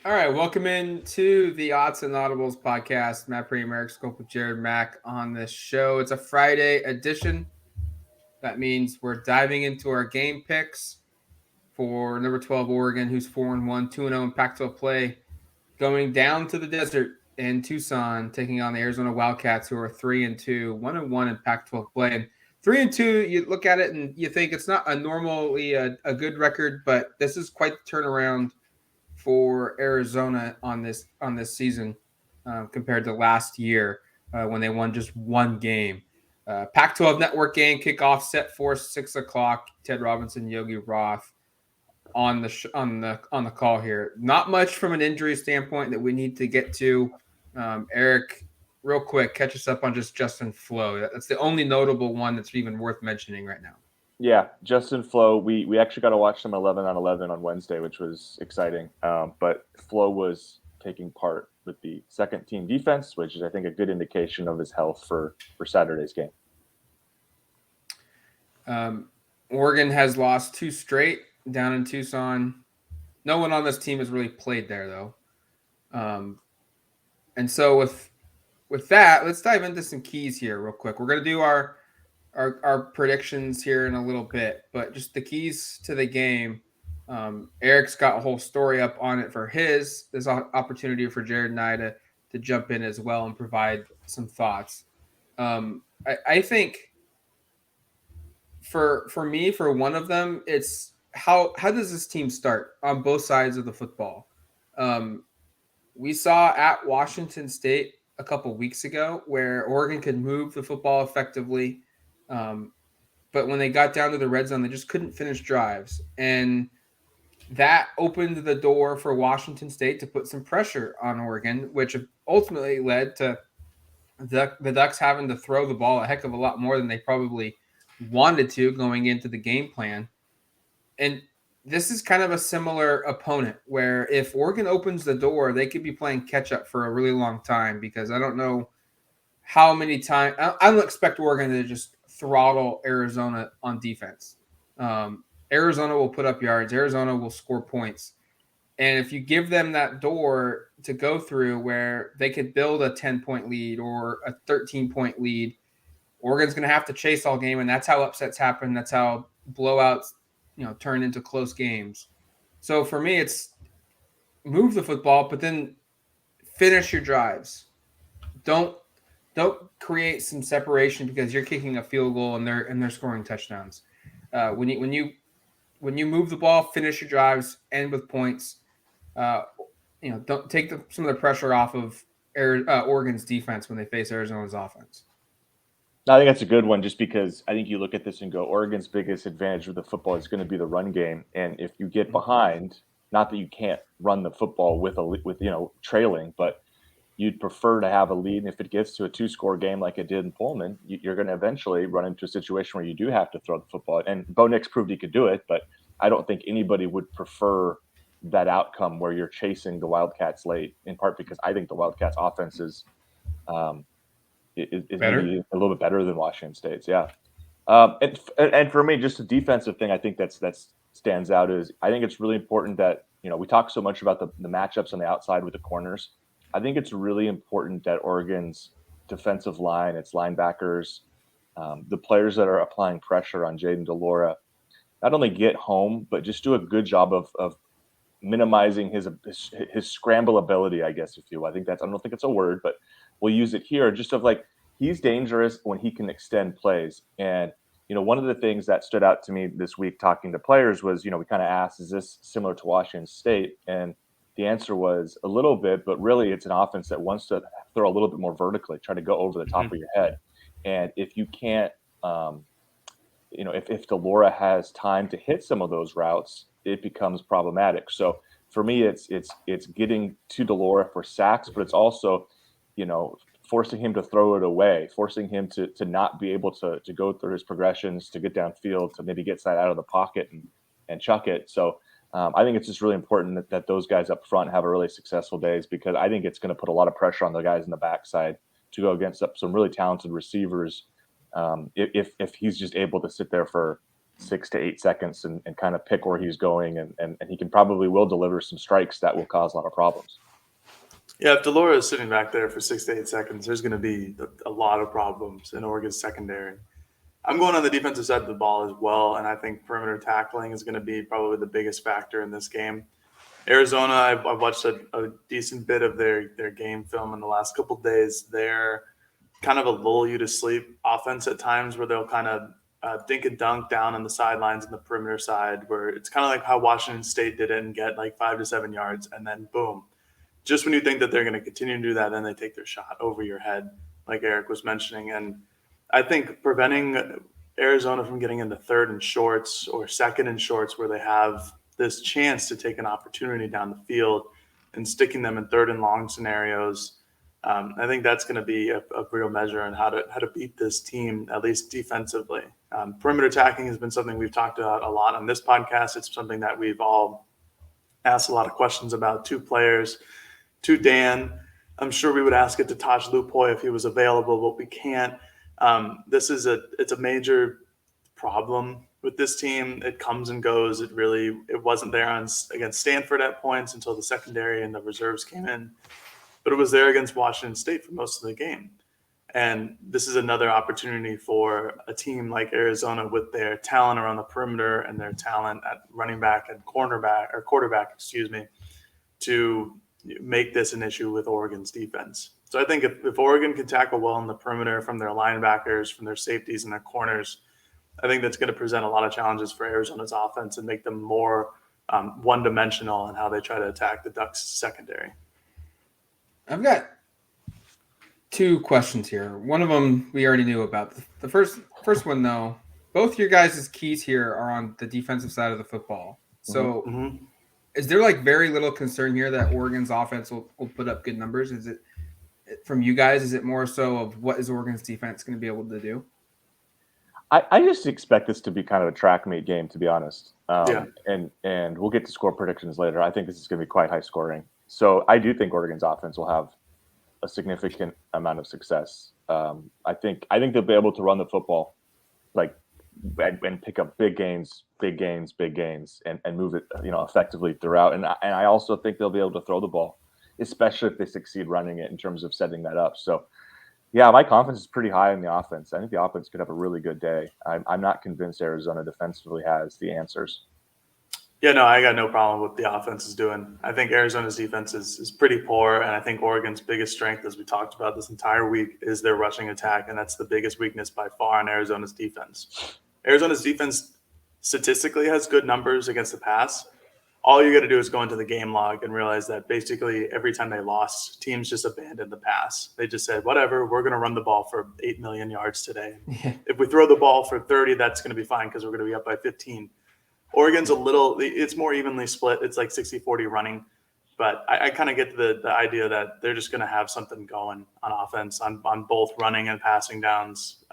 All right, welcome into the Autzen Audibles Podcast. Matt Prehm, Erik Skopil, Jared Mack on this show. It's a Friday edition. That means we're diving into our game picks for number 12 Oregon, who's 4-1, 2-0 in Pac-12 play, going down to the desert in Tucson, taking on the Arizona Wildcats, who are 3-2, 1-1 in Pac-12 play. And 3-2, you look at it and you think it's not a normally a good record, but this is quite the turnaround for Arizona on this season compared to last year when they won just one game. Pac-12 network game kickoff set for 6:00. Ted Robinson, Yogi Roth on the call here. Not much from an injury standpoint that we need to get to. Erik, real quick, catch us up on just Justin Flo. That's the only notable one that's even worth mentioning right now. Yeah, Justin Flo. We actually got to watch them 11-on-11 on Wednesday, which was exciting. But Flo was taking part with the second team defense, which is I think a good indication of his health for Saturday's game. Oregon has lost 2 straight down in Tucson. No one on this team has really played there though. And so with that, let's dive into some keys here real quick. We're gonna do our predictions here in a little bit, but just the keys to the game. Erik's got a whole story up on it for his. There's an opportunity for Jared and I to jump in as well and provide some thoughts. I think for me, for one of them, it's how does this team start on both sides of the football? Um, we saw at Washington State a couple weeks ago where Oregon could move the football effectively, um, but when they got down to the red zone, they just couldn't finish drives, and that opened the door for Washington State to put some pressure on Oregon, which ultimately led to the Ducks having to throw the ball a heck of a lot more than they probably wanted to going into the game plan. And this is kind of a similar opponent where if Oregon opens the door, they could be playing catch up for a really long time because I don't know how many times I don't expect Oregon to just throttle Arizona on defense. Arizona will put up yards. Arizona will score points. And if you give them that door to go through where they could build a 10-point lead or a 13-point lead, Oregon's going to have to chase all game. And that's how upsets happen. That's how blowouts, turn into close games. So for me, it's move the football, but then finish your drives. Don't create some separation because you're kicking a field goal and they're scoring touchdowns. When you move the ball, finish your drives, end with points. Don't take some of the pressure off of Oregon's defense when they face Arizona's offense. I think that's a good one, just because I think you look at this and go, Oregon's biggest advantage with the football is going to be the run game, and if you get behind, not that you can't run the football with trailing, but you'd prefer to have a lead. And if it gets to a 2-score game like it did in Pullman, you're going to eventually run into a situation where you do have to throw the football. And Bo Nix proved he could do it, but I don't think anybody would prefer that outcome where you're chasing the Wildcats late, in part because I think the Wildcats offense is maybe a little bit better than Washington State's. Yeah. And for me, just a defensive thing, I think that stands out is I think it's really important that, we talk so much about the matchups on the outside with the corners. I think it's really important that Oregon's defensive line, its linebackers, the players that are applying pressure on Jayden de Laura, not only get home, but just do a good job of minimizing his scramble ability, I guess, if you will. I don't think it's a word, but we'll use it here, just of like, he's dangerous when he can extend plays. And, one of the things that stood out to me this week talking to players was, we kind of asked, is this similar to Washington State? And the answer was a little bit, but really it's an offense that wants to throw a little bit more vertically, try to go over the top of your head. And if you can't, if de Laura has time to hit some of those routes, it becomes problematic. So for me, it's getting to de Laura for sacks, but it's also, forcing him to throw it away, forcing him to not be able to go through his progressions, to get downfield, to maybe get side out of the pocket and chuck it. So I think it's just really important that those guys up front have a really successful days, because I think it's going to put a lot of pressure on the guys in the backside to go against some really talented receivers. If he's just able to sit there for 6 to 8 seconds and kind of pick where he's going. And he will deliver some strikes that will cause a lot of problems. Yeah, if Delora is sitting back there for 6 to 8 seconds, there's going to be a lot of problems in Oregon's secondary. I'm going on the defensive side of the ball as well, and I think perimeter tackling is going to be probably the biggest factor in this game. Arizona, I've watched a decent bit of their game film in the last couple of days. They're kind of a lull you to sleep offense at times where they'll kind of dink and dunk down on the sidelines on the perimeter side, where it's kind of like how Washington State did it and get like 5 to 7 yards, and then boom. Just when you think that they're going to continue to do that, then they take their shot over your head, like Erik was mentioning. And I think preventing Arizona from getting into third and shorts or second and shorts where they have this chance to take an opportunity down the field and sticking them in third and long scenarios, I think that's going to be a real measure on how to beat this team, at least defensively. Perimeter attacking has been something we've talked about a lot on this podcast. It's something that we've all asked a lot of questions about. Two players, to Dan. I'm sure we would ask it to Taj Lupoy if he was available, but we can't. It's a major problem with this team. It comes and goes. It wasn't there against Stanford at points until the secondary and the reserves came in, but it was there against Washington State for most of the game. And this is another opportunity for a team like Arizona with their talent around the perimeter and their talent at running back and quarterback, to make this an issue with Oregon's defense. So I think if Oregon can tackle well in the perimeter from their linebackers, from their safeties and their corners, I think that's going to present a lot of challenges for Arizona's offense and make them more one-dimensional in how they try to attack the Ducks' secondary. I've got two questions here. One of them we already knew about. The first one, though, both your guys' keys here are on the defensive side of the football. So is there like very little concern here that Oregon's offense will put up good numbers? Is it from you guys? Is it more so of what is Oregon's defense going to be able to do? I just expect this to be kind of a track meet game, to be honest. And we'll get to score predictions later. I think this is going to be quite high scoring. So I do think Oregon's offense will have a significant amount of success. I think they'll be able to run the football and pick up big gains, and move it, effectively throughout. And I also think they'll be able to throw the ball, especially if they succeed running it in terms of setting that up. So, yeah, my confidence is pretty high in the offense. I think the offense could have a really good day. I'm not convinced Arizona defensively has the answers. Yeah, no, I got no problem with what the offense is doing. I think Arizona's defense is pretty poor, and I think Oregon's biggest strength, as we talked about this entire week, is their rushing attack, and that's the biggest weakness by far in Arizona's defense. Arizona's defense statistically has good numbers against the pass. All you got to do is go into the game log and realize that basically every time they lost, teams just abandoned the pass. They just said, whatever, we're going to run the ball for 8 million yards today. Yeah. If we throw the ball for 30, that's going to be fine because we're going to be up by 15. Oregon's it's more evenly split. It's like 60-40 running. But I kind of get the idea that they're just going to have something going on offense on both running and passing downs.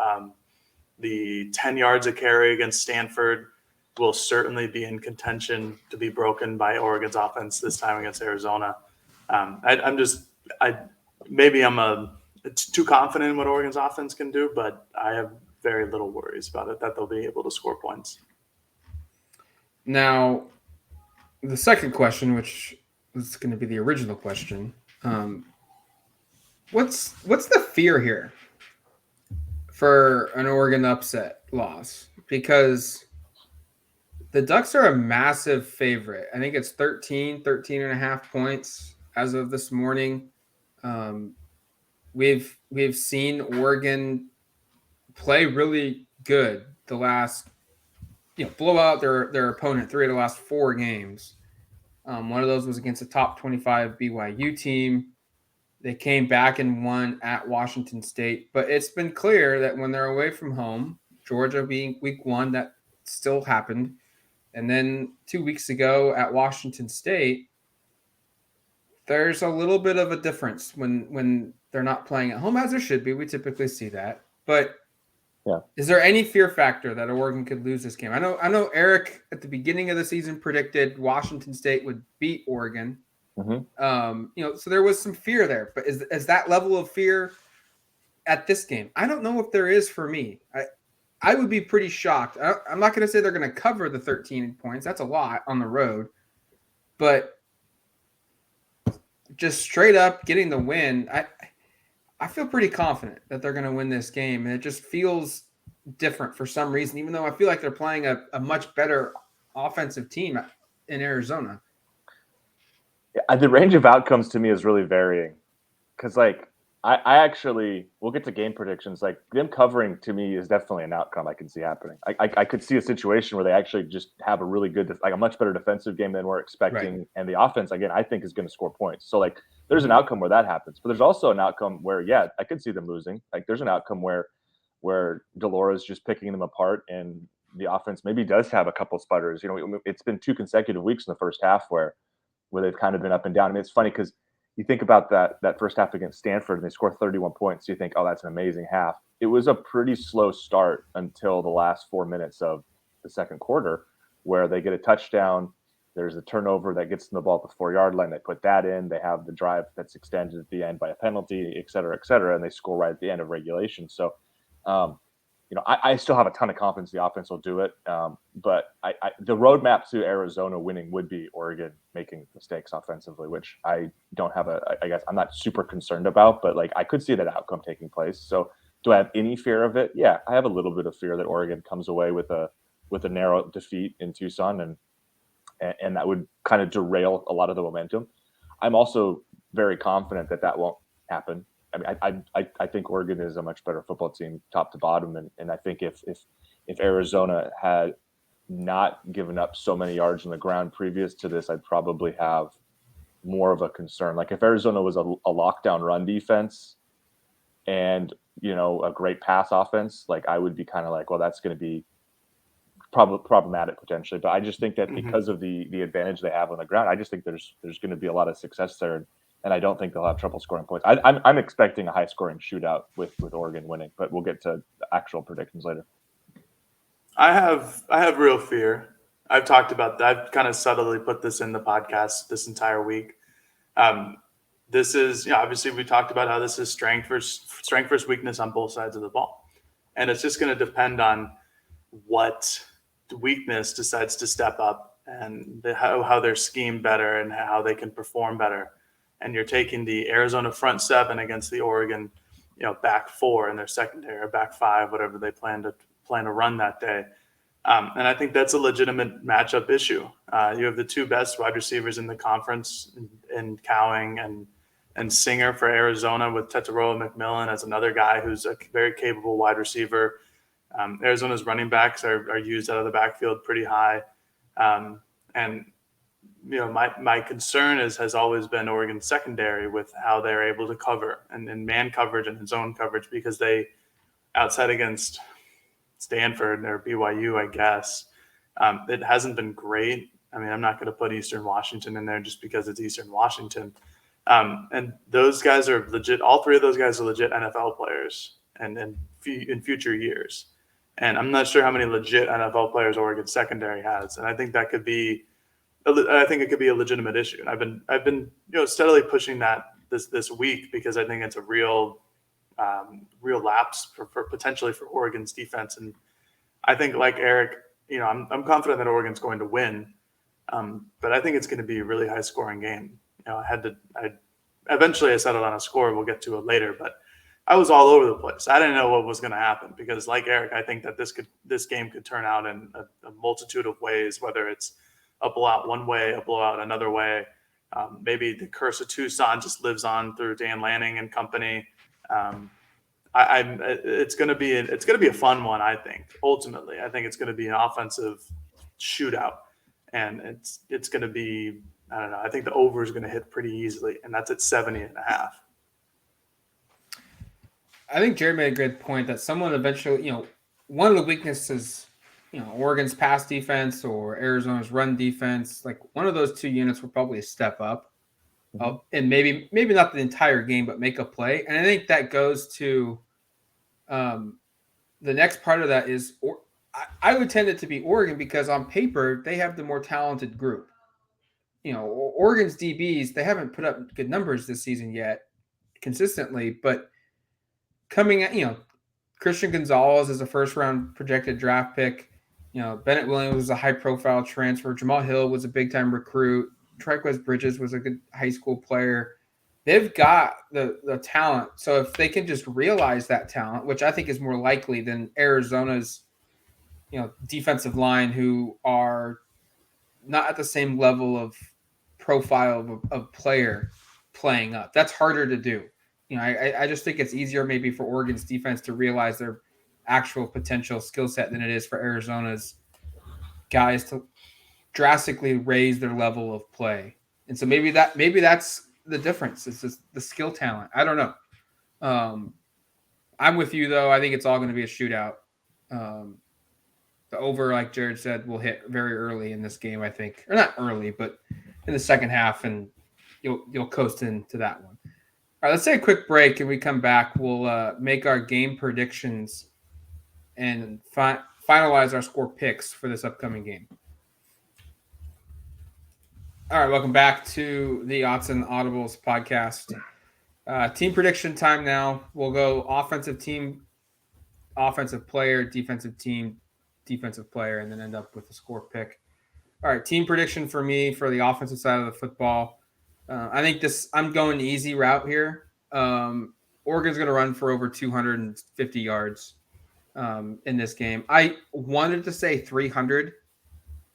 The 10 yards a carry against Stanford will certainly be in contention to be broken by Oregon's offense this time against Arizona. Maybe I'm too confident in what Oregon's offense can do, but I have very little worries about it, that they'll be able to score points. Now, the second question, which was going to be the original question, what's the fear here for an Oregon upset loss? Because the Ducks are a massive favorite. I think it's 13 and a half points as of this morning. We've seen Oregon play really good the last, blow out their opponent 3 of the last 4 games. One of those was against a top 25 BYU team. They came back and won at Washington State, but it's been clear that when they're away from home, Georgia being week 1, that still happened. And then 2 weeks ago at Washington State, there's a little bit of a difference when they're not playing at home, as there should be. We typically see that. But yeah, is there any fear factor that Oregon could lose this game? I know Erik at the beginning of the season predicted Washington State would beat Oregon. Mm-hmm. So there was some fear there. But is that level of fear at this game? I don't know if there is for me. I would be pretty shocked. I'm not going to say they're going to cover the 13 points. That's a lot on the road. But just straight up getting the win, I feel pretty confident that they're going to win this game. And it just feels different for some reason, even though I feel like they're playing a much better offensive team in Arizona. Yeah, the range of outcomes to me is really varying. Because, like, I actually, we'll get to game predictions. Like, them covering to me is definitely an outcome I can see happening. I could see a situation where they actually just have a really good, like a much better defensive game than we're expecting. Right. And the offense, again, I think is going to score points. So, like, there's an outcome where that happens. But there's also an outcome where, yeah, I could see them losing. Like, there's an outcome where Delores just picking them apart and the offense maybe does have a couple sputters. You know, it's been 2 consecutive weeks in the first half where they've kind of been up and down. I mean, it's funny because you think about that first half against Stanford and they score 31 points. You think, oh, that's an amazing half. It was a pretty slow start until the last 4 minutes of the second quarter where they get a touchdown. There's a turnover that gets them the ball at the 4-yard line. They put that in. They have the drive that's extended at the end by a penalty, et cetera, and they score right at the end of regulation. So, you know, I still have a ton of confidence the offense will do it. But the roadmap to Arizona winning would be Oregon making mistakes offensively, which I don't have I guess I'm not super concerned about, but like I could see that outcome taking place. So do I have any fear of it? Yeah, I have a little bit of fear that Oregon comes away with a narrow defeat in Tucson and that would kind of derail a lot of the momentum. I'm also very confident that won't happen. I mean, I think Oregon is a much better football team, top to bottom, and I think if Arizona had not given up so many yards on the ground previous to this, I'd probably have more of a concern. Like if Arizona was a lockdown run defense and a great pass offense, like I would be kind of like, well, that's going to be problematic potentially. But I just think that because of the advantage they have on the ground, I just think there's going to be a lot of success there. And I don't think they'll have trouble scoring points. I'm expecting a high-scoring shootout with Oregon winning, but we'll get to actual predictions later. I have real fear. I've talked about that. I've kind of subtly put this in the podcast this entire week. This is obviously we talked about how this is strength versus weakness on both sides of the ball, and it's just going to depend on what weakness decides to step up and how they're schemed better and how they can perform better. And you're taking the Arizona front seven against the Oregon, back four in their secondary or back five, whatever they plan to run that day. And I think that's a legitimate matchup issue. You have the two best wide receivers in the conference in Cowing and Singer for Arizona, with Tetaroa McMillan as another guy who's a very capable wide receiver. Arizona's running backs are used out of the backfield pretty high. And my concern has always been Oregon's secondary with how they're able to cover and man coverage and zone coverage, because they, outside against Stanford or BYU, I guess, it hasn't been great. I mean, I'm not going to put Eastern Washington in there just because it's Eastern Washington. And those guys are legit. All three of those guys are legit NFL players and in future years. And I'm not sure how many legit NFL players Oregon secondary has. And I think that could be it could be a legitimate issue. And I've been steadily pushing that this week, because I think it's a real lapse for potentially for Oregon's defense. And I think, like Erik, I'm confident that Oregon's going to win, but I think it's going to be a really high scoring game. Eventually I settled on a score. We'll get to it later, but I was all over the place. I didn't know what was going to happen, because, like Erik, I think that this game could turn out in a multitude of ways, whether it's a blowout one way, a blowout another way. Maybe the curse of Tucson just lives on through Dan Lanning and company. It's going to be a fun one. I think ultimately, I think it's going to be an offensive shootout, and it's going to be, I don't know. I think the over is going to hit pretty easily, and that's at 70.5. I think Jared made a good point that someone eventually, one of the weaknesses, Oregon's pass defense or Arizona's run defense, like one of those two units will probably step up, and maybe not the entire game, but make a play. And I think that goes to the next part of that is, I would tend it to be Oregon, because on paper they have the more talented group. Oregon's DBs, they haven't put up good numbers this season yet consistently, but coming at, Christian Gonzalez is a first-round projected draft pick. Bennett Williams was a high-profile transfer. Jamal Hill was a big-time recruit. Triquez Bridges was a good high school player. They've got the talent. So if they can just realize that talent, which I think is more likely than Arizona's, defensive line, who are not at the same level of profile of player playing up. That's harder to do. I just think it's easier maybe for Oregon's defense to realize their actual potential skill set than it is for Arizona's guys to drastically raise their level of play. And so maybe that's the difference. It's just the skill talent. I don't know. I'm with you though. I think it's all going to be a shootout. The over, like Jared said, will hit very early in this game, I think. Or not early, but in the second half, and you'll coast into that one. All right, let's take a quick break, and we come back. We'll make our game predictions and finalize our score picks for this upcoming game. All right, welcome back to the Autzen Audibles Podcast. Team prediction time now. We'll go offensive team, offensive player, defensive team, defensive player, and then end up with a score pick. All right, team prediction for me for the offensive side of the football. I think I'm going the easy route here. Oregon's going to run for over 250 yards in this game. I wanted to say 300,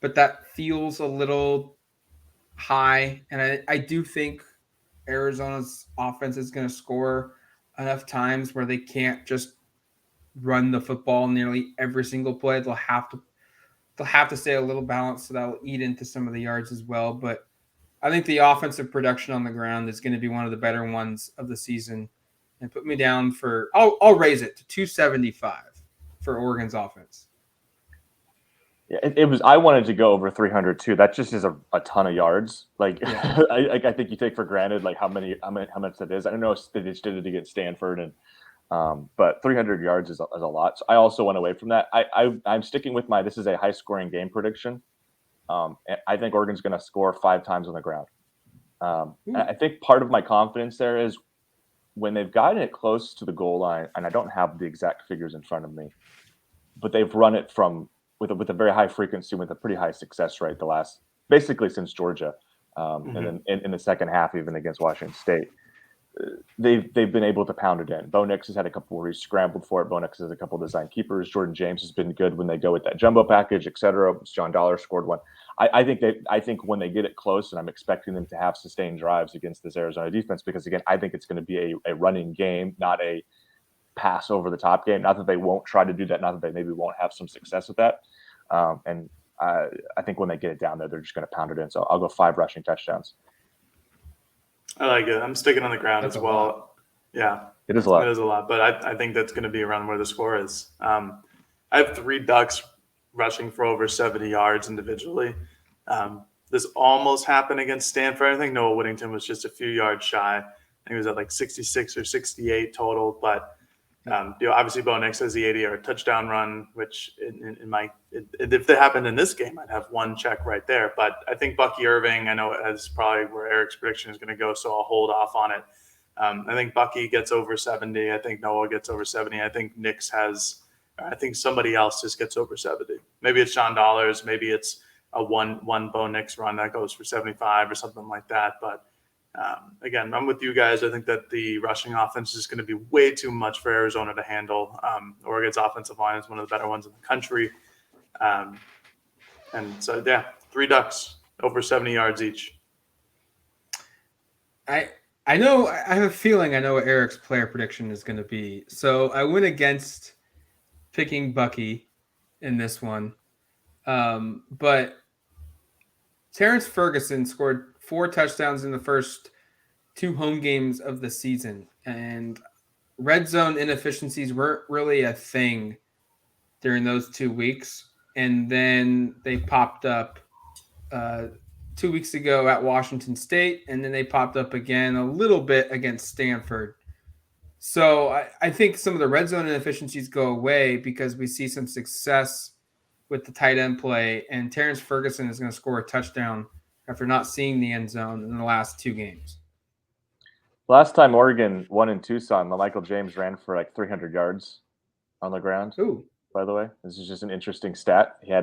but that feels a little high. And I do think Arizona's offense is going to score enough times where they can't just run the football nearly every single play. They'll have to stay a little balanced, so that'll eat into some of the yards as well. But I think the offensive production on the ground is going to be one of the better ones of the season, and put me down for I'll raise it to 275 for Oregon's offense. Yeah, it was. I wanted to go over 300 too. That just is a ton of yards. Like, yeah. I think you take for granted like how much that is. I don't know if they just did it against Stanford, and but 300 yards is a lot. So I also went away from that. I'm sticking with this is a high scoring game prediction. I think Oregon's going to score 5 times on the ground. I think part of my confidence there is when they've gotten it close to the goal line, and I don't have the exact figures in front of me, but they've run it with a very high frequency, with a pretty high success rate basically since Georgia, and then in the second half, even against Washington State. They've been able to pound it in. Bo Nix has had a couple where he's scrambled for it. Bo Nix has a couple of design keepers. Jordan James has been good when they go with that jumbo package, et cetera. John Dollar scored one. I think when they get it close, and I'm expecting them to have sustained drives against this Arizona defense, because again, I think it's going to be a running game, not a pass over the top game. Not that they won't try to do that, not that they maybe won't have some success with that. And I think when they get it down there, they're just going to pound it in. So I'll go 5 rushing touchdowns. I like it. I'm sticking on the ground as well. Lot. Yeah. It is a lot. It is a lot, but I think that's going to be around where the score is. I have 3 Ducks rushing for over 70 yards individually. This almost happened against Stanford. I think Noah Whittington was just a few yards shy. I think he was at like 66 or 68 total, but obviously Bo Nix has the 80-yard touchdown run, which if that happened in this game, I'd have 1 check right there. But I think Bucky Irving, I know is probably where Erik's prediction is going to go, so I'll hold off on it. I think Bucky gets over 70. I think Noah gets over 70. I think Nix I think somebody else just gets over 70. Maybe it's Sean Dollars. Maybe it's a one Bo Nix run that goes for 75 or something like that. But again, I'm with you guys. I think that the rushing offense is going to be way too much for Arizona to handle. Oregon's offensive line is one of the better ones in the country. And so, 3 Ducks, over 70 yards each. I know, I have a feeling I know what Erik's player prediction is going to be. So I went against picking Bucky in this one. But Terrence Ferguson scored 4 touchdowns in the first 2 home games of the season, and red zone inefficiencies weren't really a thing during those 2 weeks. And then they popped up 2 weeks ago at Washington State, and then they popped up again a little bit against Stanford. So I think some of the red zone inefficiencies go away because we see some success with the tight end play, and Terrence Ferguson is going to score a touchdown after not seeing the end zone in the last 2 games. Last time Oregon won in Tucson, Michael James ran for like 300 yards on the ground. Ooh. By the way, this is just an interesting stat. He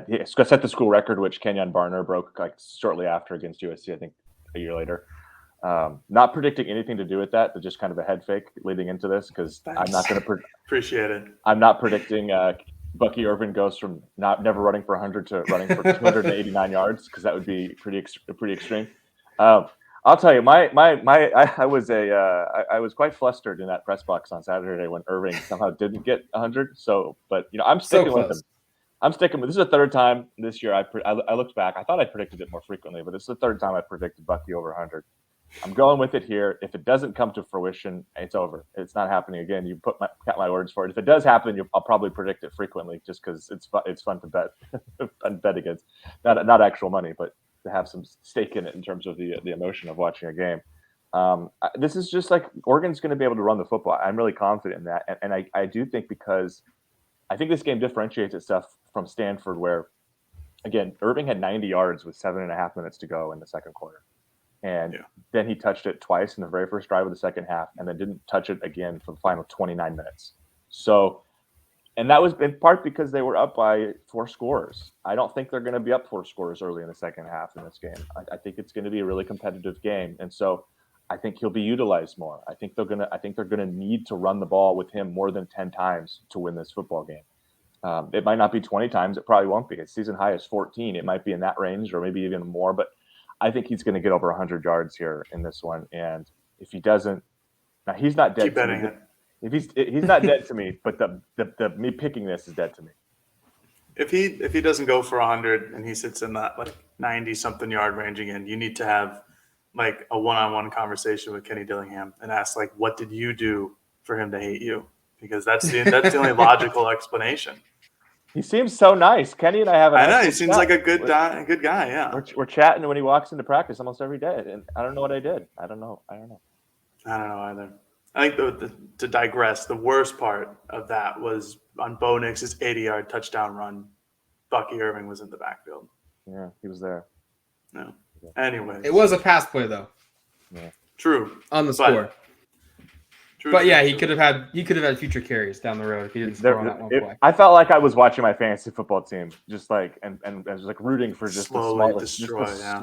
set the school record, which Kenyon Barner broke like shortly after against USC, I think a year later. Not predicting anything to do with that, but just kind of a head fake leading into this, because I'm not going to appreciate it. I'm not predicting Bucky Irvin goes from never running for 100 to running for 289 yards, because that would be pretty extreme. I'll tell you, I was quite flustered in that press box on Saturday when Irving somehow didn't get 100. So, but I'm sticking with him. I'm sticking with. This is the third time this year I looked back. I thought I predicted it more frequently, but this is the third time I predicted Bucky over 100. I'm going with it here. If it doesn't come to fruition, it's over. It's not happening again. You got my words for it. If it does happen, I'll probably predict it frequently, just because it's fun to bet and bet against. Not actual money, but to have some stake in it in terms of the emotion of watching a game. This is just like Oregon's going to be able to run the football. I'm really confident in that, and I do think, because I think this game differentiates itself from Stanford, where again Irving had 90 yards with 7.5 minutes to go in the second quarter. And then he touched it twice in the very first drive of the second half, and then didn't touch it again for the final 29 minutes. So, and that was in part because they were up by 4 scores. I don't think they're going to be up 4 scores early in the second half in this game. I think it's going to be a really competitive game, and so I think he'll be utilized more. I think they're going to need to run the ball with him more than 10 times to win this football game. It might not be 20 times. It probably won't be. Its season high is 14. It might be in that range, or maybe even more, but I think he's going to get over 100 yards here in this one. And if he doesn't, now he's not dead. Keep betting it. If he's not dead to me, but the me picking this is dead to me. If he doesn't go for 100 and he sits in that like 90 something yard range again, you need to have like a one-on-one conversation with Kenny Dillingham and ask, like, what did you do for him to hate you? Because that's the only logical explanation. He seems so nice. Kenny and I have. I know he seems like a good guy. Yeah, we're chatting when he walks into practice almost every day, and I don't know what I did. I don't know either. I think to digress, the worst part of that was on Bo Nix's 80-yard touchdown run. Bucky Irving was in the backfield. Yeah, he was there. No. Anyway, it was a pass play though. Yeah. True. On the score. But yeah, he could have had future carries down the road if he didn't score on that one play. I felt like I was watching my fantasy football team, just like and I was like rooting for just the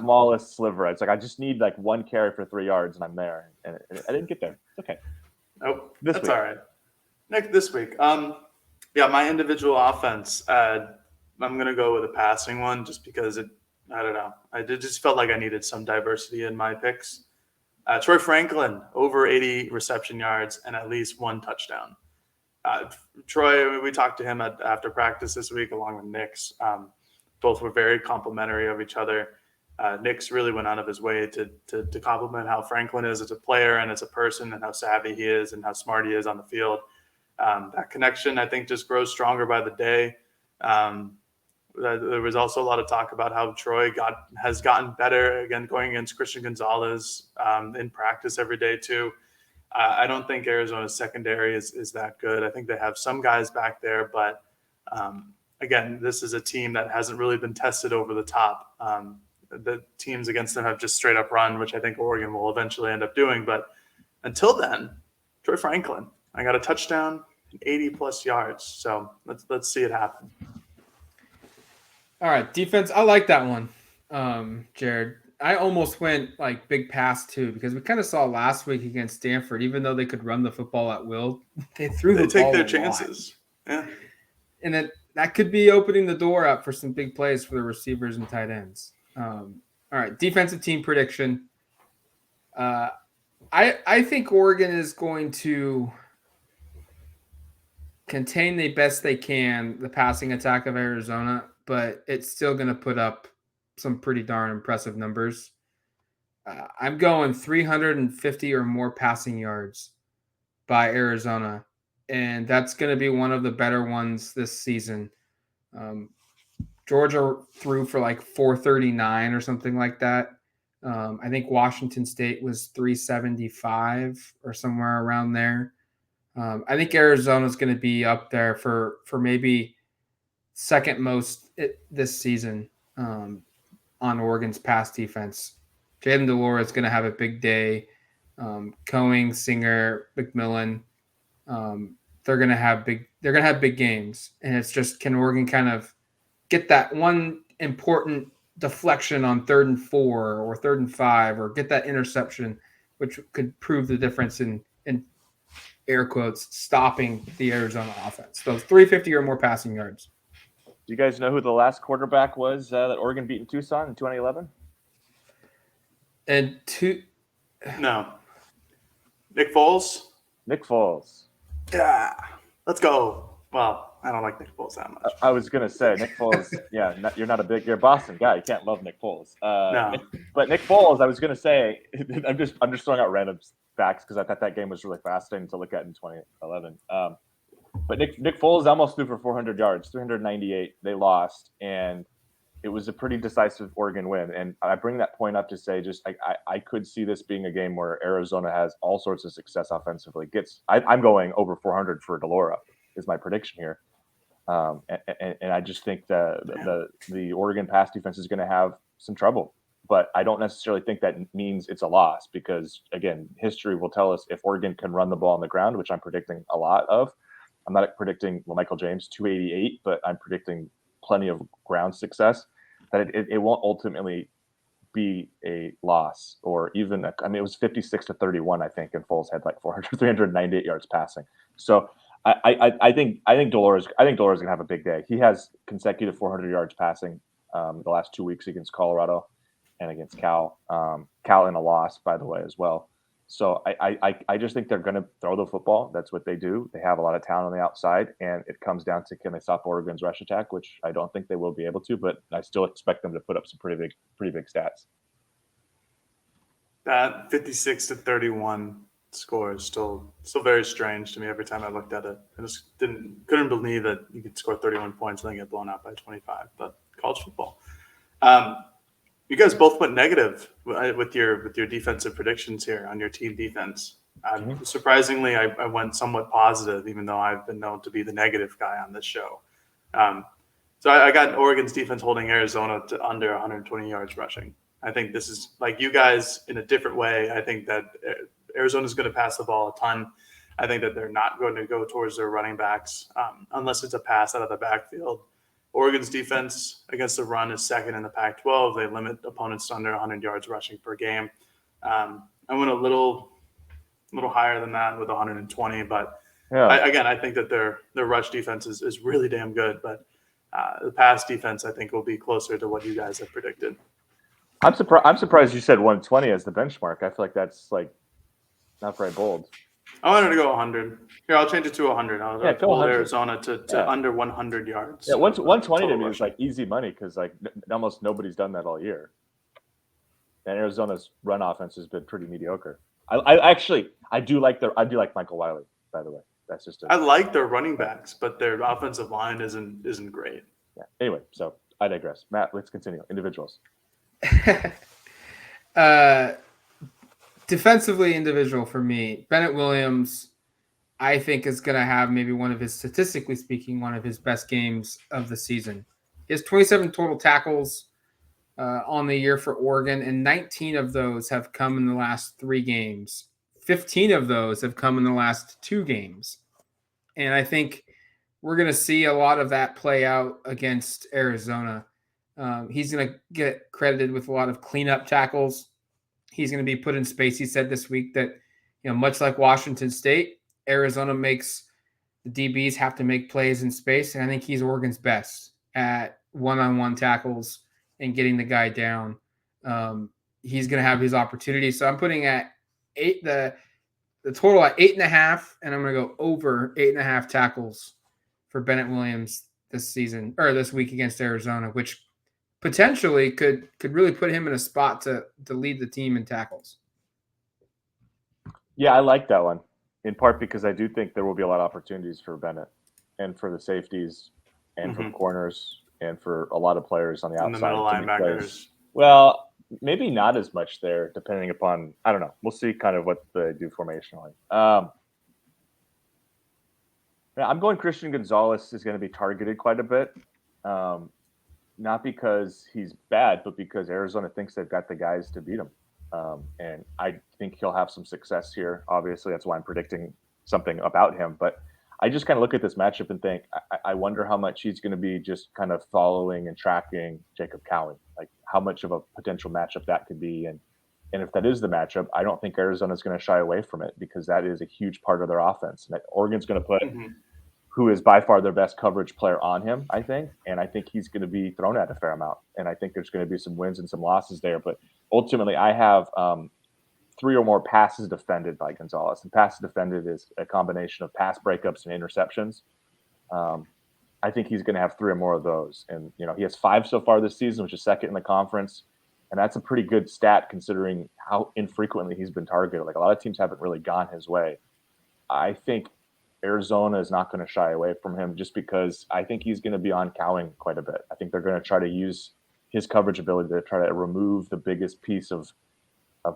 smallest sliver. It's like I just need like one carry for 3 yards and I'm there, and I didn't get there. It's okay. Nope, that's all right. This week, my individual offense. I'm gonna go with a passing one just because I don't know. I just felt like I needed some diversity in my picks. Troy Franklin, over 80 reception yards and at least 1 touchdown. Troy, we talked to him after practice this week along with Nix. Both were very complimentary of each other. Nix really went out of his way to compliment how Franklin is as a player and as a person, and how savvy he is and how smart he is on the field. That connection, I think, just grows stronger by the day. There was also a lot of talk about how Troy has gotten better, again, going against Christian Gonzalez in practice every day too. I don't think Arizona's secondary is that good. I think they have some guys back there, but again, this is a team that hasn't really been tested over the top. The teams against them have just straight up run, which I think Oregon will eventually end up doing. But until then, Troy Franklin, I got a touchdown, 80+ yards. So let's see it happen. All right, defense. I like that one, Jared. I almost went like big pass too, because we kind of saw last week against Stanford, even though they could run the football at will, they take their chances. Yeah, and that could be opening the door up for some big plays for the receivers and tight ends. All right, defensive team prediction. I think Oregon is going to contain the best they can the passing attack of Arizona, but it's still going to put up some pretty darn impressive numbers. I'm going 350 or more passing yards by Arizona, and that's going to be one of the better ones this season. Georgia threw for like 439 or something like that. I think Washington State was 375 or somewhere around there. I think Arizona's going to be up there for maybe second most this season on Oregon's pass defense. Jalen DeLora is going to have a big day. Coing, Singer, McMillan, they're gonna have big games, and it's just, can Oregon kind of get that one important deflection on 3rd and 4 or 3rd and 5, or get that interception, which could prove the difference in air quotes stopping the Arizona offense. Those 350 or more passing yards. Do you guys know who the last quarterback was that Oregon beat in Tucson in 2011? No. Nick Foles? Nick Foles. Yeah. Let's go. Well, I don't like Nick Foles that much. I was going to say, Nick Foles, you're a Boston guy. You can't love Nick Foles. No. But Nick Foles, I was going to say, I'm just throwing out random facts because I thought that game was really fascinating to look at in 2011. But Nick Foles almost threw for 400 yards, 398. They lost, and it was a pretty decisive Oregon win. And I bring that point up to say, just I could see this being a game where Arizona has all sorts of success offensively. I'm going over 400 for Delora is my prediction here. And I just think the Oregon pass defense is going to have some trouble. But I don't necessarily think that means it's a loss because, again, history will tell us if Oregon can run the ball on the ground, which I'm predicting a lot of. I'm not predicting Michael James 288, but I'm predicting plenty of ground success, that it won't ultimately be a loss or even, it was 56-31, I think, and Foles had like 398 yards passing. So I think Delores going to have a big day. He has consecutive 400 yards passing the last 2 weeks against Colorado and against Cal. Cal in a loss, by the way, as well. So I just think they're going to throw the football. That's what they do. They have a lot of talent on the outside, and it comes down to, can they stop Oregon's rush attack, which I don't think they will be able to, but I still expect them to put up some pretty big stats. That 56-31 score is still very strange to me every time I looked at it. I just couldn't believe that you could score 31 points and then get blown out by 25. But college football. You guys both went negative with your defensive predictions here on your team defense. Surprisingly, I went somewhat positive, even though I've been known to be the negative guy on this show. So I got Oregon's defense holding Arizona to under 120 yards rushing. I think this is like you guys in a different way. I think that Arizona's going to pass the ball a ton. I think that they're not going to go towards their running backs unless it's a pass out of the backfield. Oregon's defense against the run is second in the Pac-12. They limit opponents to under 100 yards rushing per game. I went a little higher than that with 120, but I think that their rush defense is really damn good. But the pass defense, I think, will be closer to what you guys have predicted. I'm surprised you said 120 as the benchmark. I feel like that's like not very bold. I wanted to go 100. Here, I'll change it to 100. I'll hold Arizona to under 100 yards. Yeah, 120 to me is like easy money because like almost nobody's done that all year. And Arizona's run offense has been pretty mediocre. I do like Michael Wiley, by the way. That's just I like their running backs, but their offensive line isn't great. Yeah. Anyway, so I digress. Matt, let's continue. Individuals. Defensively, individual for me, Bennett Williams, I think is going to have maybe statistically speaking, one of his best games of the season. He has 27 total tackles on the year for Oregon, and 19 of those have come in the last 3 games. 15 of those have come in the last 2 games. And I think we're going to see a lot of that play out against Arizona. He's going to get credited with a lot of cleanup tackles. He's going to be put in space. He said this week that, much like Washington State, Arizona makes the DBs have to make plays in space. And I think he's Oregon's best at one-on-one tackles and getting the guy down. He's going to have his opportunity. So I'm putting at 8, the total at 8.5, and I'm going to go over 8.5 tackles for Bennett Williams this season or this week against Arizona, which potentially could really put him in a spot to lead the team in tackles. Yeah, I like that one, in part because I do think there will be a lot of opportunities for Bennett and for the safeties and for corners and for a lot of players on the outside. And the middle linebackers. Well, maybe not as much there, depending upon, I don't know. We'll see kind of what they do formationally. I'm going Christian Gonzalez is going to be targeted quite a bit. Not because he's bad, but because Arizona thinks they've got the guys to beat him. And I think he'll have some success here. Obviously, that's why I'm predicting something about him. But I just kind of look at this matchup and think, I wonder how much he's going to be just kind of following and tracking Jacob Cowing, like how much of a potential matchup that could be. And if that is the matchup, I don't think Arizona's going to shy away from it because that is a huge part of their offense. And Oregon's going to put who is by far their best coverage player on him, I think. And I think he's going to be thrown at a fair amount. And I think there's going to be some wins and some losses there. But ultimately, I have 3 or more passes defended by Gonzalez. And passes defended is a combination of pass breakups and interceptions. I think he's going to have 3 or more of those. And, he has 5 so far this season, which is second in the conference. And that's a pretty good stat considering how infrequently he's been targeted. Like a lot of teams haven't really gone his way. I think Arizona is not going to shy away from him just because I think he's going to be on Cowing quite a bit. I think they're going to try to use his coverage ability to try to remove the biggest piece of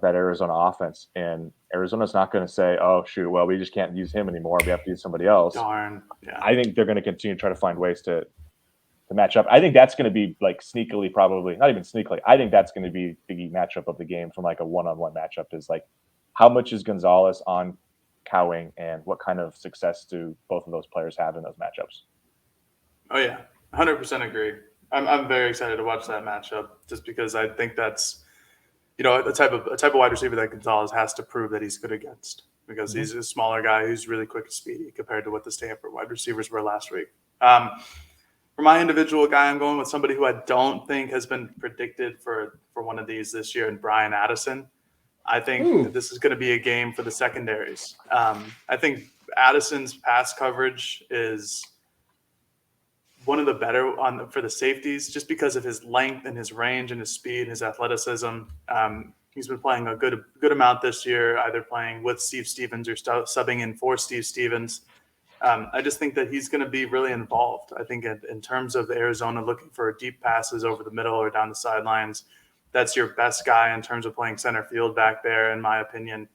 that Arizona offense. And Arizona's not going to say, oh, shoot, well, we just can't use him anymore. We have to use somebody else. Darn. Yeah. I think they're going to continue to try to find ways to match up. I think that's going to be like sneakily, probably not even sneakily. I think that's going to be the matchup of the game from like a one-on-one matchup is like how much is Gonzalez on Cowing and what kind of success do both of those players have in those matchups? Oh yeah, 100% agree. I'm very excited to watch that matchup just because I think that's a type of wide receiver that Gonzalez has to prove that he's good against because he's a smaller guy who's really quick and speedy compared to what the Stanford wide receivers were last week. For my individual guy, I'm going with somebody who I don't think has been predicted for one of these this year, and Brian Addison. I think that this is going to be a game for the secondaries. I think Addison's pass coverage is one of the better for the safeties just because of his length and his range and his speed and his athleticism. He's been playing a good amount this year, either playing with Steve Stevens or subbing in for Steve Stevens. I just think that he's going to be really involved. I think in terms of Arizona looking for deep passes over the middle or down the sidelines, that's your best guy in terms of playing center field back there, in my opinion.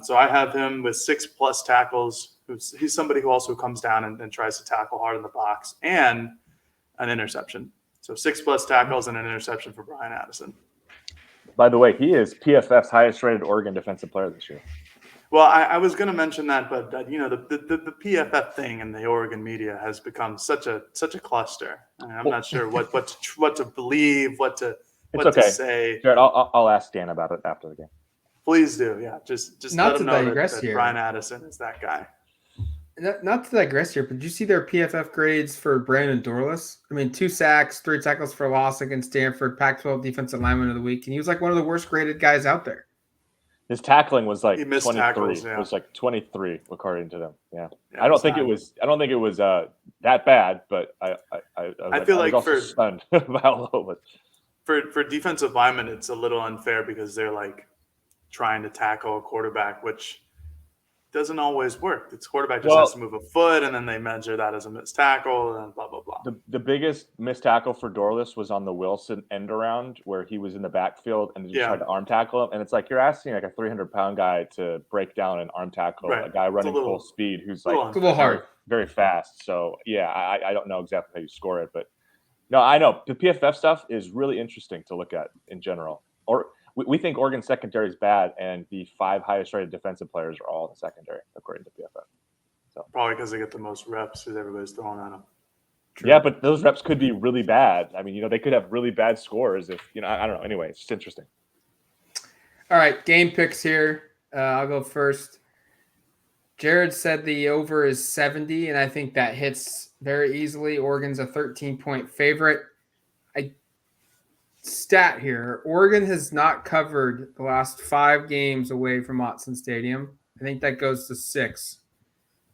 So I have him with 6+ tackles. He's somebody who also comes down and tries to tackle hard in the box and an interception. So 6+ tackles and an interception for Brian Addison. By the way, he is PFF's highest rated Oregon defensive player this year. Well, I was going to mention that, but the PFF thing in the Oregon media has become such a cluster. I'm not sure what to believe, what to say. Jared, I'll ask Dan about it after the game. Please do, yeah. Just not let to him know digress that here. Brian Addison is that guy. Not to digress here, but did you see their PFF grades for Brandon Dorlus? I mean, 2 sacks, 3 tackles for loss against Stanford, Pac-12 Defensive Lineman of the Week, and he was like one of the worst graded guys out there. His tackling was like 23. Tackles, yeah. It was like 23 according to them. Yeah, I don't think it was that bad, but I feel like for stunned about how low it was. For defensive linemen, it's a little unfair because they're like trying to tackle a quarterback, which doesn't always work. The quarterback just has to move a foot, and then they measure that as a missed tackle, and blah, blah, blah. The biggest missed tackle for Dorlus was on the Wilson end around where he was in the backfield and just tried to arm tackle him. And it's like you're asking like a 300-pound guy to break down an arm tackle, a guy running full speed who's like a little hard, very fast. So, yeah, I don't know exactly how you score it. But, no, I know. The PFF stuff is really interesting to look at in general. We think Oregon's secondary is bad, and the 5 highest-rated defensive players are all in the secondary, according to PFF. So probably because they get the most reps because everybody's throwing at them. True. Yeah, but those reps could be really bad. I mean, they could have really bad scores if, I don't know. Anyway, it's just interesting. All right, game picks here. I'll go first. Jared said the over is 70, and I think that hits very easily. Oregon's a 13-point favorite. Stat here, Oregon has not covered the last 5 games away from Autzen Stadium. I think that goes to 6.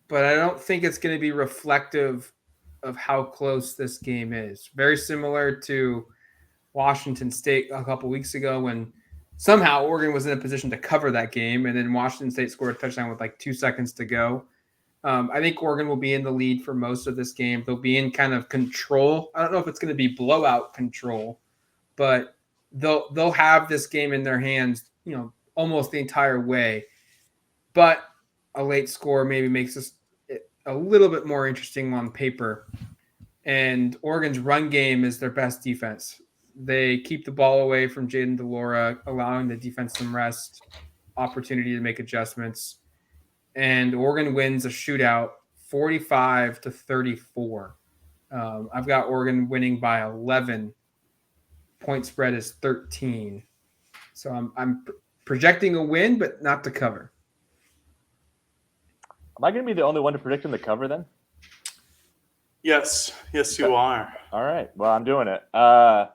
But I don't think it's going to be reflective of how close this game is. Very similar to Washington State a couple weeks ago when somehow Oregon was in a position to cover that game, and then Washington State scored a touchdown with like 2 seconds to go. I think Oregon will be in the lead for most of this game. They'll be in kind of control. I don't know if it's going to be blowout control, but they'll have this game in their hands, almost the entire way. But a late score maybe makes this a little bit more interesting on paper. And Oregon's run game is their best defense. They keep the ball away from Jaden DeLora, allowing the defense some rest, opportunity to make adjustments. And Oregon wins a shootout 45-34. I've got Oregon winning by 11. Point spread is 13. So I'm projecting a win, but not to cover. Am I going to be the only one to predict in the cover then? Yes, you are. All right. Well, I'm doing it. And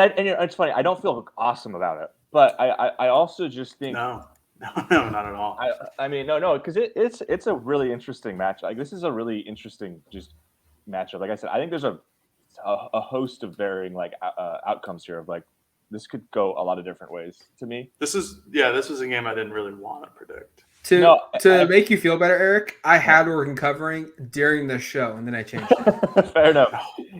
it's funny. I don't feel awesome about it, but I also just think no, not at all. I mean, no, because it's a really interesting match. Like, this is a really interesting just matchup. Like I said, I think there's a host of varying outcomes here. Of like, this could go a lot of different ways. To me, this was a game I didn't really want to predict. To make you feel better, Eric, I had Oregon covering during the show, and then I changed it. Fair enough.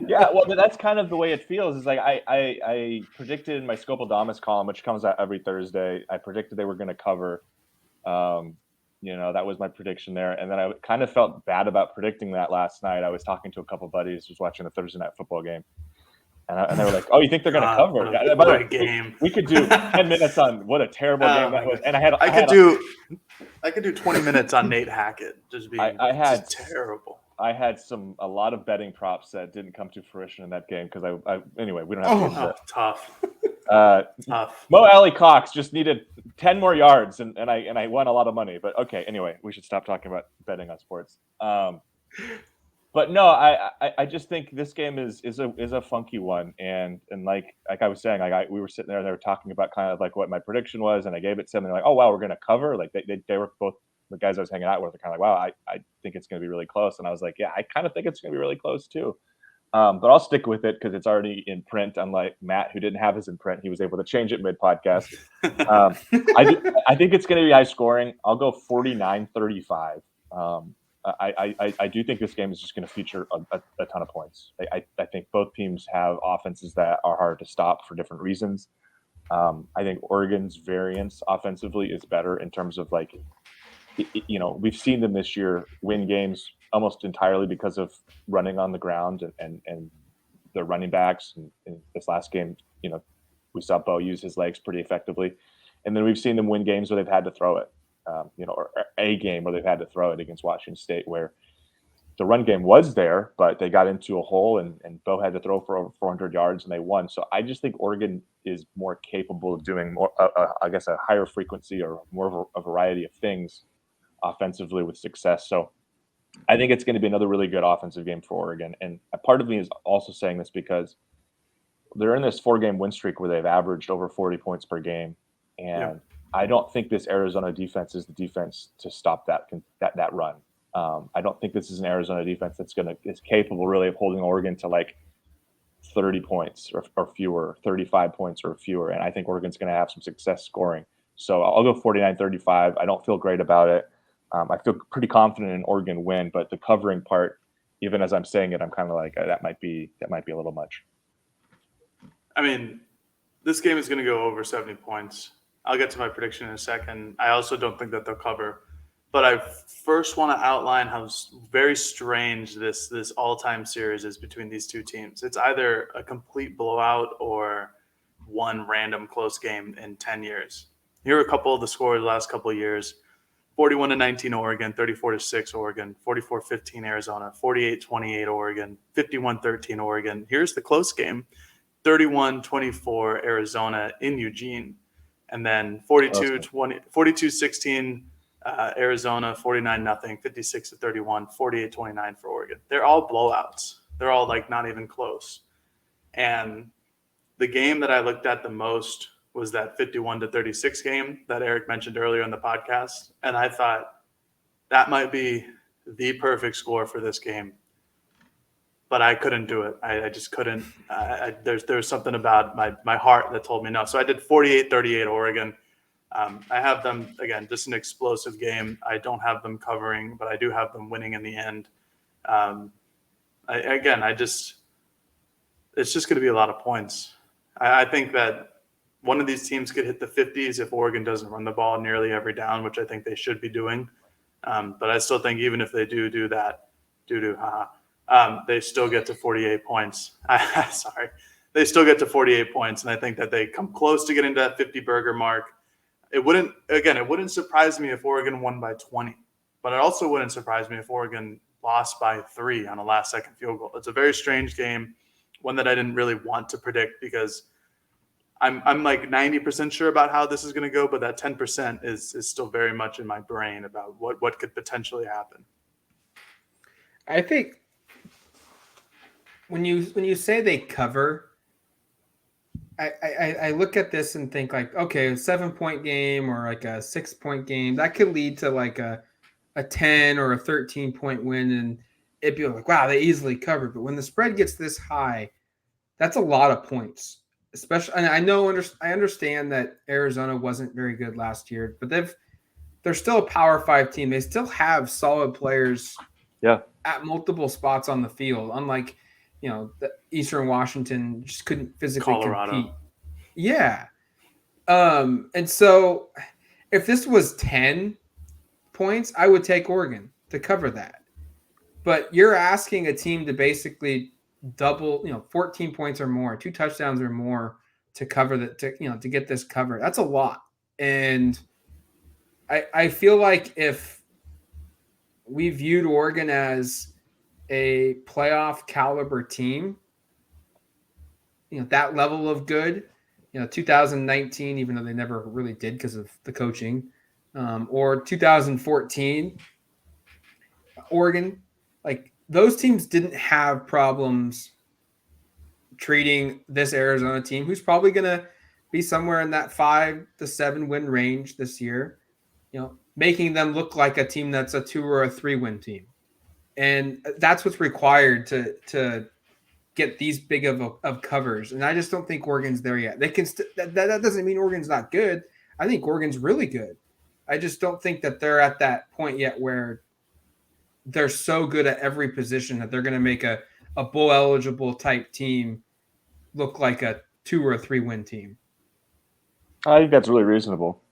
Yeah, well, that's kind of the way it feels. Is like I predicted in my Skopil Damas column, which comes out every Thursday. I predicted they were going to cover. That was my prediction there, and then I kind of felt bad about predicting that last night. I was talking to a couple buddies who was watching a Thursday night football game. And they were like, "Oh, you think they're going to cover?" By the way, game. We could do 10 minutes on what a terrible game that was. And I could do 20 minutes on Nate Hackett just being terrible. I had a lot of betting props that didn't come to fruition in that game because anyway, we don't have to get into tough. Tough. Mo Alley Cox just needed 10 more yards and I won a lot of money. But okay, anyway, we should stop talking about betting on sports. But no, I just think this game is a funky one, and like I was saying, we were sitting there and they were talking about kind of like what my prediction was, and I gave it to them. And they're like, "Oh wow, we're going to cover." Like they were both the guys I was hanging out with. They're kind of like, "Wow, I think it's going to be really close." And I was like, "Yeah, I kind of think it's going to be really close too." But I'll stick with it because it's already in print. Unlike Matt, who didn't have his in print, he was able to change it mid podcast. I think it's going to be high scoring. I'll go 49-35. I do think this game is just going to feature a ton of points. I think both teams have offenses that are hard to stop for different reasons. I think Oregon's variance offensively is better in terms of we've seen them this year win games almost entirely because of running on the ground and their running backs. And in this last game, we saw Bo use his legs pretty effectively. And then we've seen them win games where they've had to throw it. Or a game where they've had to throw it against Washington State, where the run game was there, but they got into a hole and Bo had to throw for over 400 yards and they won. So I just think Oregon is more capable of doing more, I guess, a higher frequency or more of a variety of things offensively with success. So I think it's going to be another really good offensive game for Oregon. And a part of me is also saying this because they're in this 4-game win streak where they've averaged over 40 points per game. And I don't think this Arizona defense is the defense to stop that run. I don't think this is an Arizona defense that's is capable really of holding Oregon to like 30 points or fewer, 35 points or fewer. And I think Oregon's going to have some success scoring. So I'll go 49-35. I don't feel great about it. I feel pretty confident in Oregon win, but the covering part, even as I'm saying it, I'm kind of like that might be a little much. I mean, this game is going to go over 70 points. I'll get to my prediction in a second. I also don't think that they'll cover. But I first want to outline how very strange this all-time series is between these two teams. It's either a complete blowout or one random close game in 10 years. Here are a couple of the scores the last couple of years. 41-19 Oregon, 34-6 Oregon, 44-15 Arizona, 48-28 Oregon, 51-13 Oregon. Here's the close game, 31-24 Arizona in Eugene. And then 42-16 Arizona, 49-0, 56-31, 48-29 for Oregon. They're all blowouts. They're all not even close. And the game that I looked at the most was that 51-36 game that Erik mentioned earlier in the podcast. And I thought that might be the perfect score for this game. But I couldn't do it. I just couldn't. There's something about my heart that told me no. So I did 48-38 Oregon. I have them, again, just an explosive game. I don't have them covering, but I do have them winning in the end. It's just going to be a lot of points. I think that one of these teams could hit the 50s if Oregon doesn't run the ball nearly every down, which I think they should be doing. But I still think even if they do that, they still get to 48 points. Sorry. They still get to 48 points, and I think that they come close to getting to that 50-burger mark. It wouldn't surprise me if Oregon won by 20. But it also wouldn't surprise me if Oregon lost by 3 on a last-second field goal. It's a very strange game, one that I didn't really want to predict because I'm like 90% sure about how this is going to go, but that 10% is still very much in my brain about what could potentially happen. I think when you say they cover, I look at this and think like, okay, a 7-point game or like a 6-point game that could lead to like a 10 or a 13-point win, and it'd be like, wow, they easily covered. But when the spread gets this high, that's a lot of points. Especially, and I understand that Arizona wasn't very good last year, but they're still a Power 5 team. They still have solid players, at multiple spots on the field. Unlike, the Eastern Washington just couldn't physically compete. Yeah, and so if this was 10 points, I would take Oregon to cover that. But you're asking a team to basically double, 14 points or more, 2 touchdowns or more to cover that, to get this cover. That's a lot. And I feel like if we viewed Oregon as a playoff caliber team, that level of good, 2019, even though they never really did because of the coaching, or 2014, Oregon, like those teams didn't have problems treating this Arizona team, who's probably going to be somewhere in that 5 to 7 win range this year, making them look like a team that's a 2 or a 3 win team. And that's what's required to get these big of covers. And I just don't think Oregon's there yet. They can that doesn't mean Oregon's not good. I think Oregon's really good. I just don't think that they're at that point yet where they're so good at every position that they're going to make a bowl eligible type team look like a 2 or a 3 win team. I think that's really reasonable,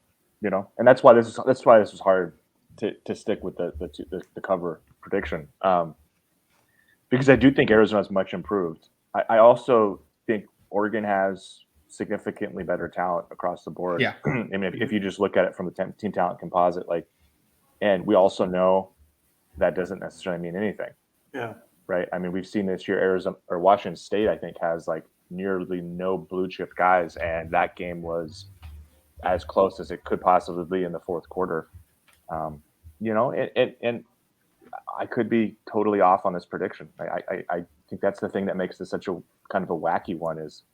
and that's why this is hard to stick with the cover prediction, because I do think Arizona's much improved. I also think Oregon has significantly better talent across the board. Yeah, I mean, if you just look at it from the team talent composite, and we also know that doesn't necessarily mean anything. Yeah. Right. I mean, we've seen this year, Arizona or Washington State, I think, has nearly no blue chip guys, and that game was as close as it could possibly be in the fourth quarter. And I could be totally off on this prediction. I think that's the thing that makes this such a kind of a wacky one is,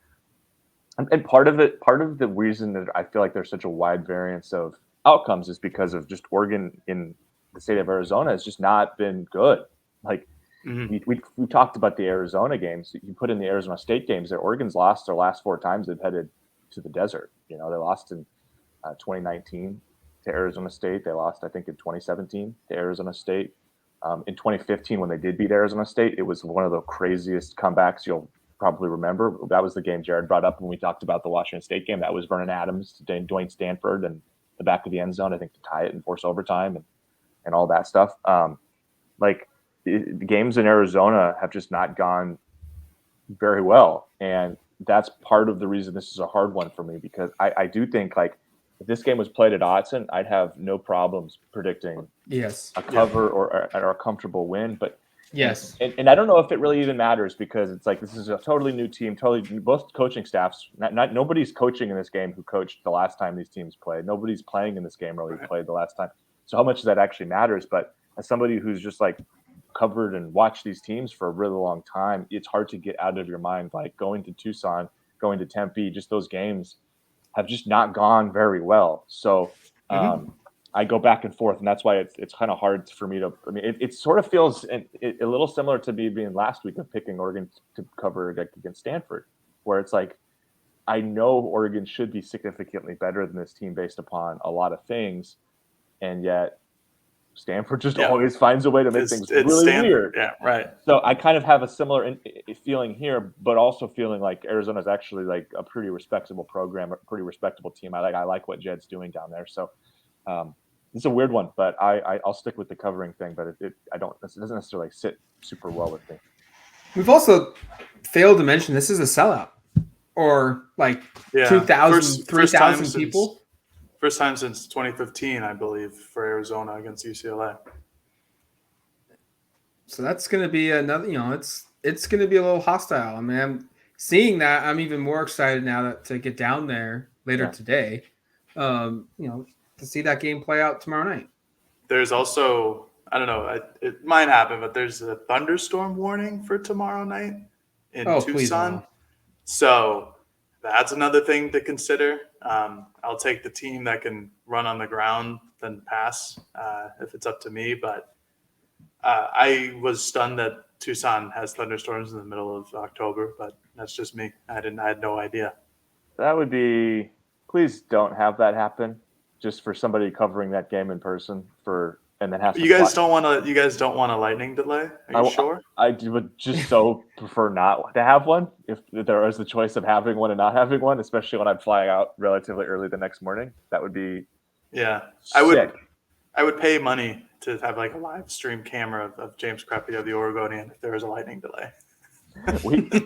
and part of the reason that I feel like there's such a wide variance of outcomes is because of just Oregon in the state of Arizona has just not been good. We talked about the Arizona games. You put in the Arizona State games there. Oregon's lost their last 4 times they've headed to the desert. They lost in 2019 to Arizona State. They lost, I think, in 2017 to Arizona State. In 2015, when they did beat Arizona State, it was one of the craziest comebacks you'll probably remember. That was the game Jared brought up when we talked about the Washington State game. That was Vernon Adams to Dwayne Stanford and the back of the end zone, I think, to tie it and force overtime and all that stuff. The games in Arizona have just not gone very well. And that's part of the reason this is a hard one for me, because I do think if this game was played at Autzen, I'd have no problems predicting a cover or a comfortable win. But yes, and I don't know if it really even matters, because it's this is a totally new team, both coaching staffs. Nobody's coaching in this game who coached the last time these teams played. Nobody's playing in this game really played the last time. So how much does that actually matters? But as somebody who's just covered and watched these teams for a really long time, it's hard to get out of your mind. Going to Tucson, going to Tempe, just those games have just not gone very well. So I go back and forth, and that's why it's kind of hard for me to. I mean, it sort of feels a little similar to me being last week of picking Oregon to cover against Stanford, where it's I know Oregon should be significantly better than this team based upon a lot of things, and yet Stanford just always finds a way to make things really weird. Yeah, right. So I kind of have a similar feeling here, but also feeling like Arizona is actually a pretty respectable program, a pretty respectable team. I like what Jed's doing down there. So it's a weird one, but I'll stick with the covering thing. But it doesn't necessarily sit super well with me. We've also failed to mention this is a sellout, or 2,000, 3,000 people. First time since 2015, I believe, for Arizona against UCLA. So that's going to be another, it's going to be a little hostile. I mean, I'm seeing that. I'm even more excited now to get down there later today, to see that game play out tomorrow night. There's also, I don't know, it might happen, but there's a thunderstorm warning for tomorrow night in Tucson. So that's another thing to consider. I'll take the team that can run on the ground than pass if it's up to me. But I was stunned that Tucson has thunderstorms in the middle of October, but that's just me. I had no idea. That would be, please don't have that happen just for somebody covering that game in person and then have to You guys don't want a lightning delay? Are you sure? I would just so prefer not to have one if there is the choice of having one and not having one, especially when I'm flying out relatively early the next morning. That would be sick. I would pay money to have like a live stream camera of James Crepey of the Oregonian if there was a lightning delay.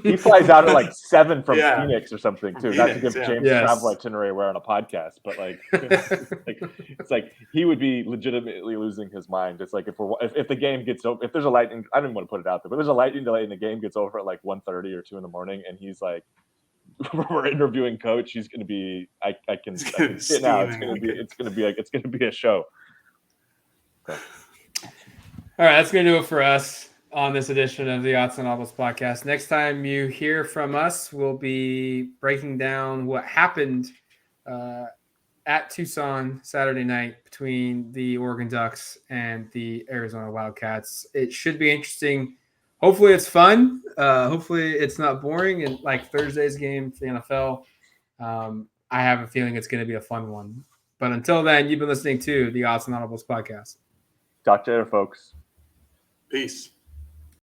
He flies out at like 7 from Phoenix or something too. Not to give James travel itinerary we're on a podcast, but like, it's like he would be legitimately losing his mind. It's like if the game gets over, if there's a lightning, I don't even want to put it out there, but there's a lightning delay and the game gets over at like 1:30 or 2 in the morning, and he's like, we're interviewing coach. He's going to be, I can sit now. It's going to be a show. So. All right, that's going to do it for us on this edition of the Autzen Audibles Podcast. Next time you hear from us, we'll be breaking down what happened at Tucson Saturday night between the Oregon Ducks and the Arizona Wildcats. It should be interesting. Hopefully it's fun. Hopefully it's not boring. And like Thursday's game for the NFL, I have a feeling it's going to be a fun one. But until then, you've been listening to the Autzen Audibles Podcast. Talk to you, folks. Peace.